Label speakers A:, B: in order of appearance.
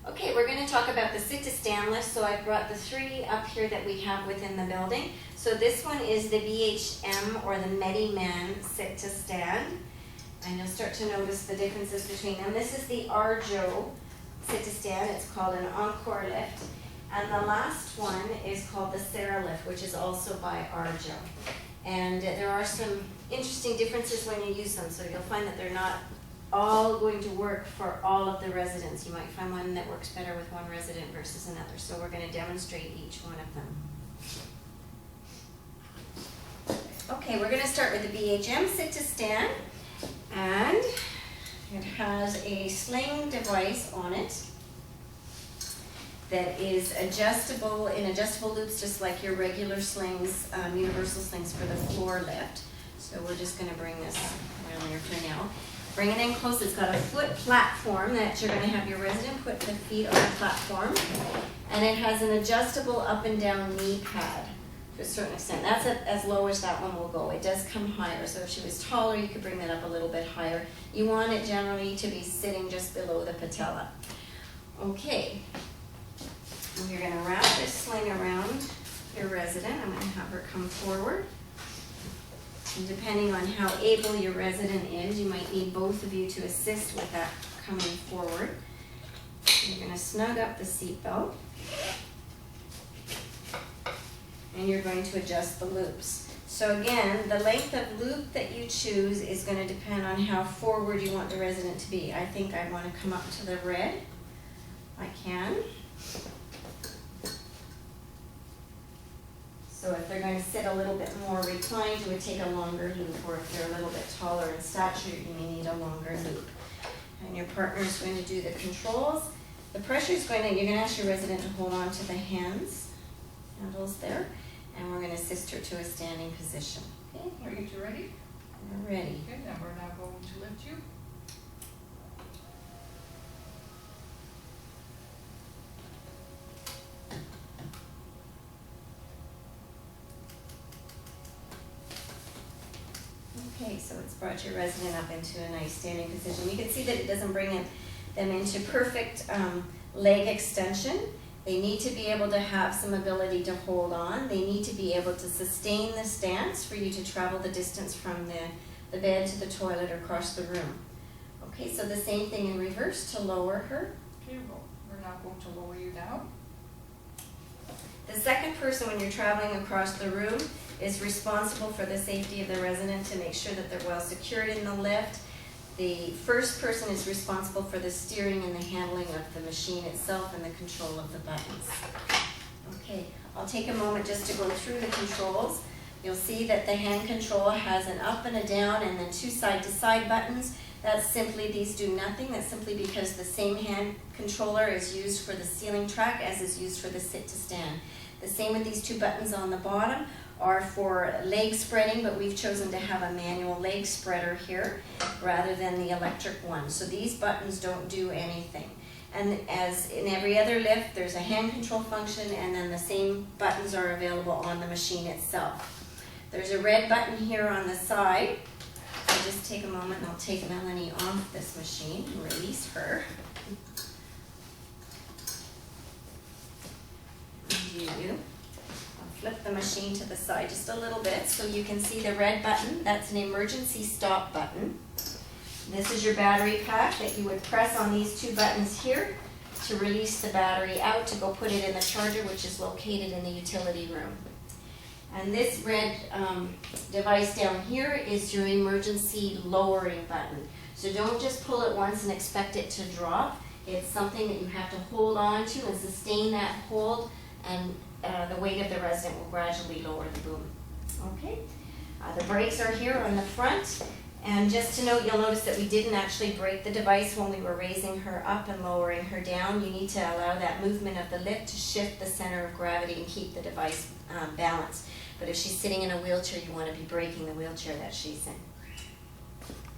A: Okay, we're going to talk about the sit-to-stand lift. So I brought the three up here that we have within the building. So this one is the BHM or the Mediman sit-to-stand. And you'll start to notice the differences between them. This is the Arjo sit-to-stand. It's called an Encore lift. And the last one is called the Sarah lift, which is also by Arjo. And there are some interesting differences when you use them. So you'll find that they're not all going to work for all of the residents. You might find one that works better with one resident versus another. So we're going to demonstrate each one of them. Okay, we're going to start with the BHM sit-to-stand. And it has a sling device on it that is adjustable in adjustable loops, just like your regular slings, universal slings for the floor lift. So we're just going to bring this around there for now. Bring it in close. It's got a foot platform that you're going to have your resident put the feet on the platform. And it has an adjustable up and down knee pad to a certain extent. That's as low as that one will go. It does come higher. So if she was taller, you could bring that up a little bit higher. You want it generally to be sitting just below the patella. Okay. We're going to wrap this sling around your resident. I'm going to have her come forward. And depending on how able your resident is, you might need both of you to assist with that coming forward. You're going to snug up the seatbelt. And you're going to adjust the loops. So again, the length of loop that you choose is going to depend on how forward you want the resident to be. I think I want to come up to the red. I can. So if they're going to sit a little bit more reclined, you would take a longer loop, or if they're a little bit taller in stature, you may need a longer loop. And your partner is going to do the controls. The pressure is you're going to ask your resident to hold on to the handles there, and we're going to assist her to a standing position.
B: Okay, are you two ready?
A: We're ready.
B: Okay, then we're now going to lift you.
A: Okay, so it's brought your resident up into a nice standing position. You can see that it doesn't bring them into perfect leg extension. They need to be able to have some ability to hold on. They need to be able to sustain the stance for you to travel the distance from the bed to the toilet or across the room. Okay, so the same thing in reverse to lower her.
B: Okay, well, we're now going to lower you down.
A: The second person, when you're traveling across the room, is responsible for the safety of the resident to make sure that they're well secured in the lift. The first person is responsible for the steering and the handling of the machine itself and the control of the buttons. Okay, I'll take a moment just to go through the controls. You'll see that the hand control has an up and a down and then two side-to-side buttons. That's simply, these do nothing. That's simply because the same hand controller is used for the ceiling track as is used for the sit-to-stand. The same with these two buttons on the bottom are for leg spreading, but we've chosen to have a manual leg spreader here rather than the electric one. So these buttons don't do anything. And as in every other lift, there's a hand control function, and then the same buttons are available on the machine itself. There's a red button here on the side. I'll just take a moment and I'll take Melanie off this machine and release her. I'll flip the machine to the side just a little bit so you can see the red button. That's an emergency stop button. This is your battery pack that you would press on these two buttons here to release the battery out to go put it in the charger, which is located in the utility room. And this red device down here is your emergency lowering button. So don't just pull it once and expect it to drop. It's something that you have to hold on to and sustain that hold, and the weight of the resident will gradually lower the boom. Okay, the brakes are here on the front. And just to note, you'll notice that we didn't actually brake the device when we were raising her up and lowering her down. You need to allow that movement of the lift to shift the center of gravity and keep the device balanced. But if she's sitting in a wheelchair, you want to be braking the wheelchair that she's in.